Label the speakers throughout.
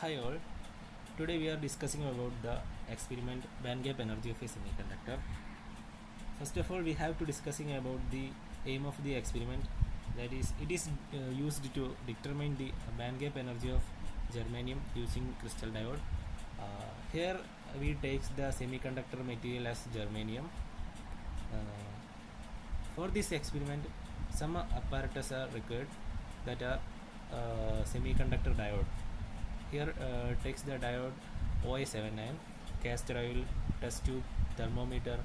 Speaker 1: Hi all, today we are discussing about the experiment band gap energy of a semiconductor. First of all, we have to discussing about the aim of the experiment. That is, it is used to determine the band gap energy of germanium using crystal diode. Here we takes the semiconductor material as germanium. Uh, for this experiment, some apparatus are required that are semiconductor diode. Here takes the diode OA79, caster oil, test tube, thermometer,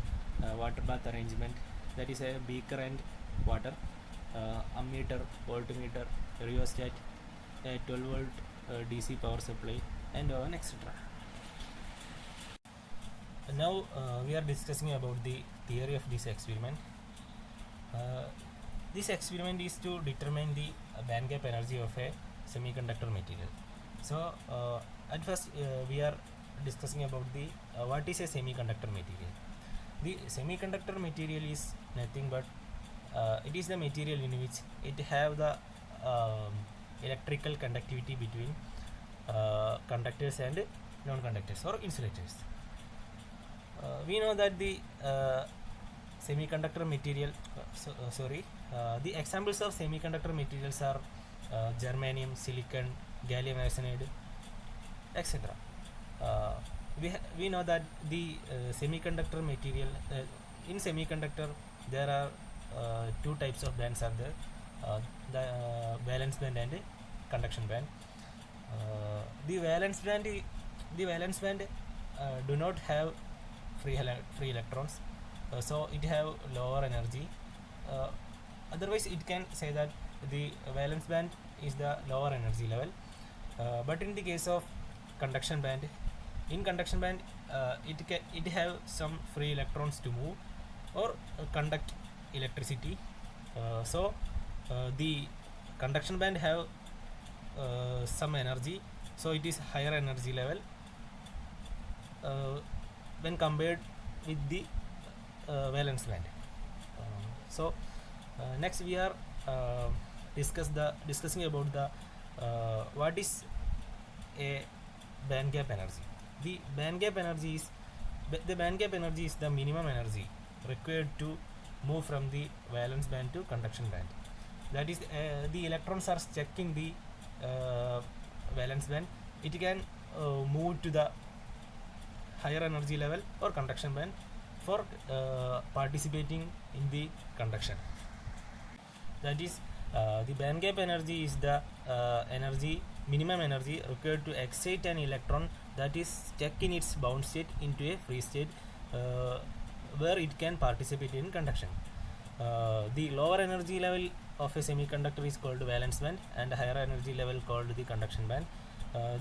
Speaker 1: water bath arrangement, that is a beaker and water, ammeter, voltmeter, rheostat, a 12 volt DC power supply, and oven, etc. Now we are discussing about the theory of this experiment. Uh, this experiment is to determine the band gap energy of a semiconductor material. So at first we are discussing about the what is a semiconductor material. The semiconductor material is nothing but it is the material in which it have the electrical conductivity between conductors and non-conductors or insulators. We know that the semiconductor material the examples of semiconductor materials are germanium, silicon, gallium arsenide, etc. We know that the semiconductor material in semiconductor there are two types of bands are there, the valence band and conduction band. The valence band do not have free electrons, so it have lower energy. Otherwise it can say that the valence band is the lower energy level, but in the case of conduction band, in conduction band it have some free electrons to move or conduct electricity. The conduction band have some energy, so it is higher energy level when compared with the valence band. Next we are discussing about the what is a band gap energy. The band gap energy is the minimum energy required to move from the valence band to conduction band. That is, the electrons are stuck in the valence band. It can move to the higher energy level or conduction band for participating in the conduction. That is, the band gap energy is the minimum energy required to excite an electron that is stuck in its bound state into a free state where it can participate in conduction. The lower energy level of a semiconductor is called valence band and higher energy level called the conduction band.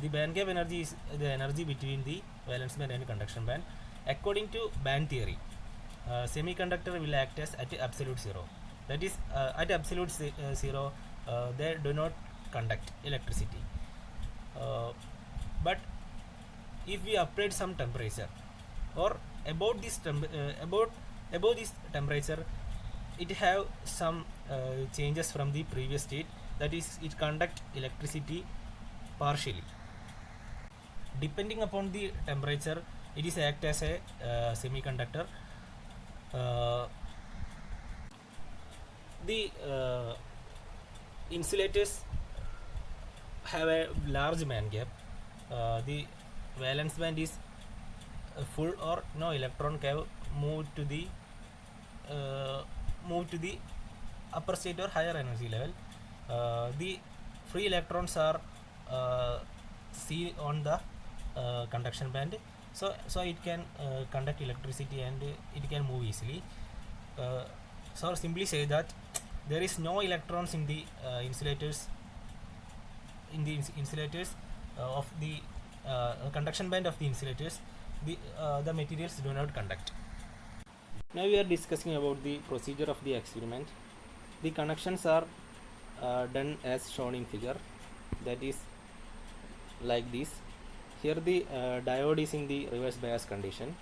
Speaker 1: The band gap energy is the energy between the valence band and conduction band. According to band theory, semiconductor will act as at absolute zero. That is, at absolute zero, they do not conduct electricity. But if we apply some temperature or above this temperature, it have some changes from the previous state. That is, it conduct electricity partially. Depending upon the temperature, it is act as a semiconductor. The insulators have a large band gap. The valence band is full or no electron can move to the upper state or higher energy level. The free electrons are seen on the conduction band, so it can conduct electricity and it can move easily. So simply say that there is no electrons in the insulators of the conduction band of the insulators. The materials do not conduct. Now we are discussing about the procedure of the experiment. The connections are done as shown in figure, that is like this. Here the diode is in the reverse bias condition.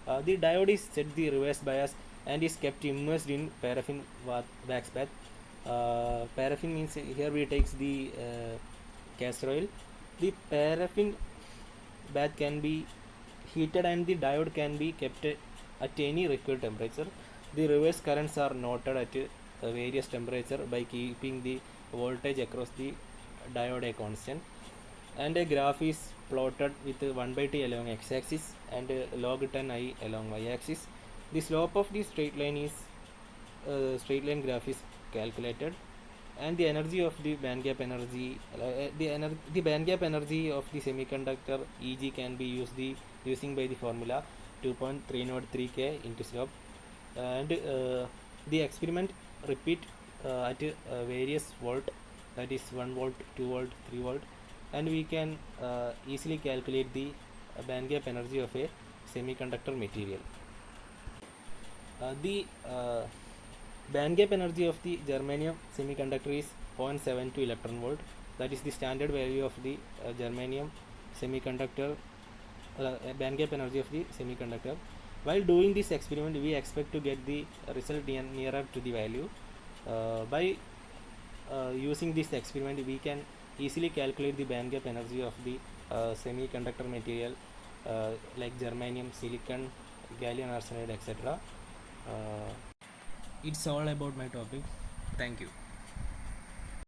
Speaker 1: The diode is set the reverse bias and is kept immersed in paraffin wax bath. Paraffin means here we takes the castor oil. The paraffin bath can be heated and the diode can be kept at any required temperature. The reverse currents are noted at various temperature by keeping the voltage across the diode a constant, and a graph is plotted with 1 by t along x-axis and log 10I along y-axis. The slope of the straight line is straight line graph is calculated, and the energy of the band gap energy the band gap energy of the semiconductor Eg can be using by the formula 2.303 K into slope, and the experiment repeat at various volt, that is 1 volt, 2 volt, 3 volt, and we can easily calculate the band gap energy of a semiconductor material. The band gap energy of the germanium semiconductor is 0.72 electron volt. That is the standard value of the germanium semiconductor band gap energy of the semiconductor. While doing this experiment, we expect to get the result nearer to the value. By using this experiment, we can easily calculate the band gap energy of the semiconductor material like germanium, silicon, gallium arsenide, etc. It's all about my topic. Thank you.